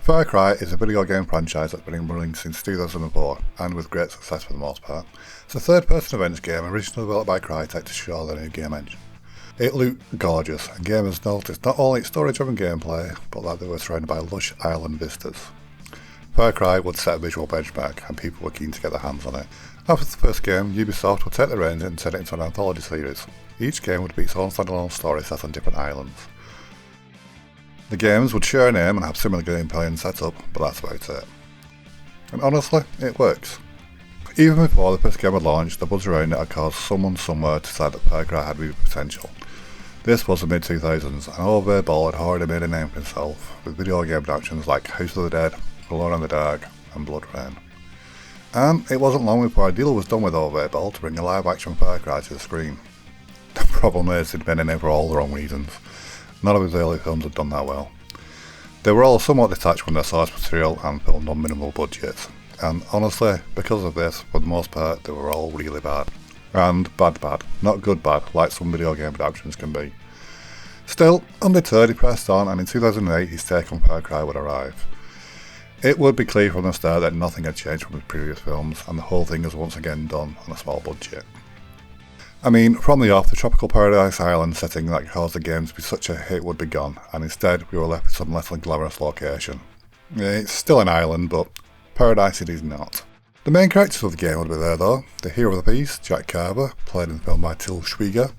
Far Cry is a video game franchise that's been running since 2004, and with great success for the most part. It's a third-person adventure game originally developed by Crytek to show their new game engine. It looked gorgeous, and gamers noticed not only its story-driven gameplay, but that they were surrounded by lush island vistas. Far Cry would set a visual benchmark, and people were keen to get their hands on it. After the first game, Ubisoft would take the reins and turn it into an anthology series. Each game would be its own standalone story set on different islands. The games would share a name and have similar gameplay and setup, but that's about it. And honestly, it works. Even before the first game had launched, the buzz around it had caused someone somewhere to decide that Far Cry had real potential. This was the mid-2000s, and Uwe Boll had already made a name for himself, with video game productions like House of the Dead, Alone in the Dark, and Blood Rain. And it wasn't long before a deal was done with Uwe Boll to bring a live-action Far Cry to the screen. The problem is he'd been in it for all the wrong reasons. None of his early films had done that well. They were all somewhat detached from their source material and filmed on minimal budgets, and honestly, because of this, for the most part, they were all really bad. And bad, not good bad, like some video game productions can be. Still, undeterred, he pressed on, and in 2008 his take on Far Cry would arrive. It would be clear from the start that nothing had changed from his previous films, and the whole thing was once again done on a small budget. I mean, from the off, the tropical paradise island setting that caused the game to be such a hit would be gone, and instead we were left with some less than glamorous location. It's still an island, but paradise it is not. The main characters of the game would be there though. The hero of the piece, Jack Carver, played in the film by Til Schweiger.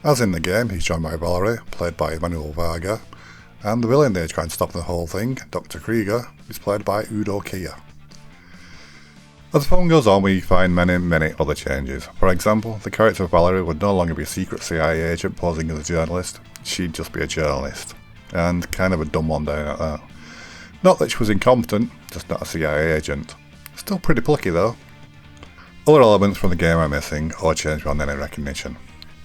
As in the game, he's joined by Valerie, played by Emanuel Varga, and the villain they're trying to stop the whole thing, Dr. Krieger, is played by Udo Kier. As the film goes on, we find many other changes. For example, the character of Valerie would no longer be a secret CIA agent posing as a journalist, she'd just be a journalist. And kind of a dumb one down at that. Not that she was incompetent, just not a CIA agent. Still pretty plucky though. Other elements from the game are missing, or changed beyond any recognition.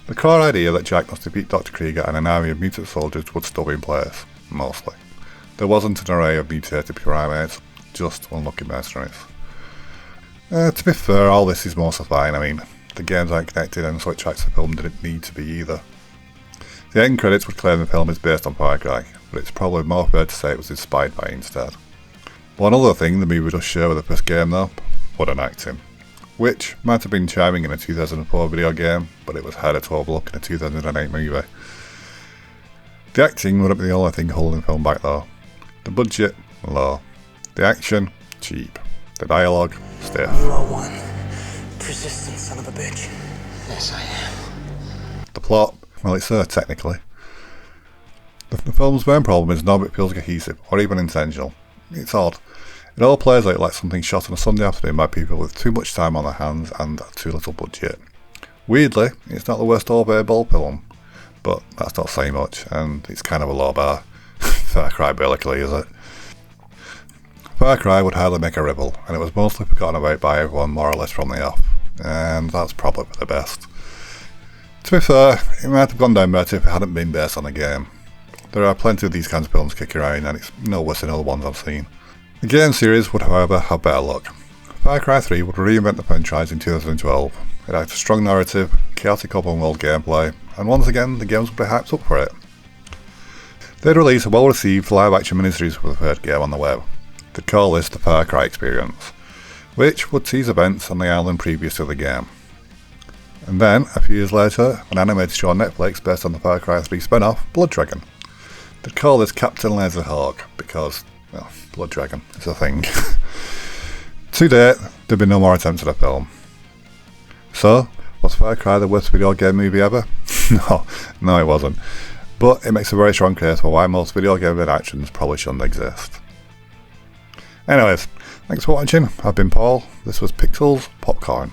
The core idea that Jack must defeat Dr. Krieger and an army of mutant soldiers would still be in place, mostly. There wasn't an array of mutated primates, just unlucky mercenaries. To be fair, all this is mostly fine. I mean, the games aren't connected and so it tracks the film didn't need to be either. The end credits would claim the film is based on Far Cry, but it's probably more fair to say it was inspired by it instead. One other thing the movie does share with the first game though, was an acting. Which might have been charming in a 2004 video game, but it was harder to overlook in a 2008 movie. The acting wouldn't be the only thing holding the film back though. The budget, low. The action, cheap. The dialogue, stiff. You are one persistent son of a bitch. Yes, I am. The plot, well, it's there technically. The film's main problem is none of it feels cohesive, or even intentional. It's odd. It all plays out like something shot on a Sunday afternoon by people with too much time on their hands and too little budget. Weirdly, it's not the worst Uwe Boll film, but that's not saying much, and it's kind of a low bar. Far Cry barely clears it. Far Cry would hardly make a ripple, and it was mostly forgotten about by everyone more or less from the off, and that's probably for the best. To be fair, it might have gone down better if it hadn't been based on a game. There are plenty of these kinds of films kicking around, and it's no worse than other ones I've seen. The game series would however have better luck. Far Cry 3 would reinvent the franchise in 2012. It had a strong narrative, chaotic open world gameplay, and once again the games would be hyped up for it. They'd release a well received live action miniseries for the third game on the web. They'd call this the Far Cry Experience, which would tease events on the island previous to the game. And then, a few years later, an animated show on Netflix based on the Far Cry 3 spin-off, Blood Dragon. They'd call this Captain Laserhawk because, well, Blood Dragon is a thing. To date, there'd been no more attempts at a film. So, was Far Cry the worst video game movie ever? No it wasn't. But it makes a very strong case for why most video game actions probably shouldn't exist. Anyways, thanks for watching. I've been Paul. This was Pixels Popcorn.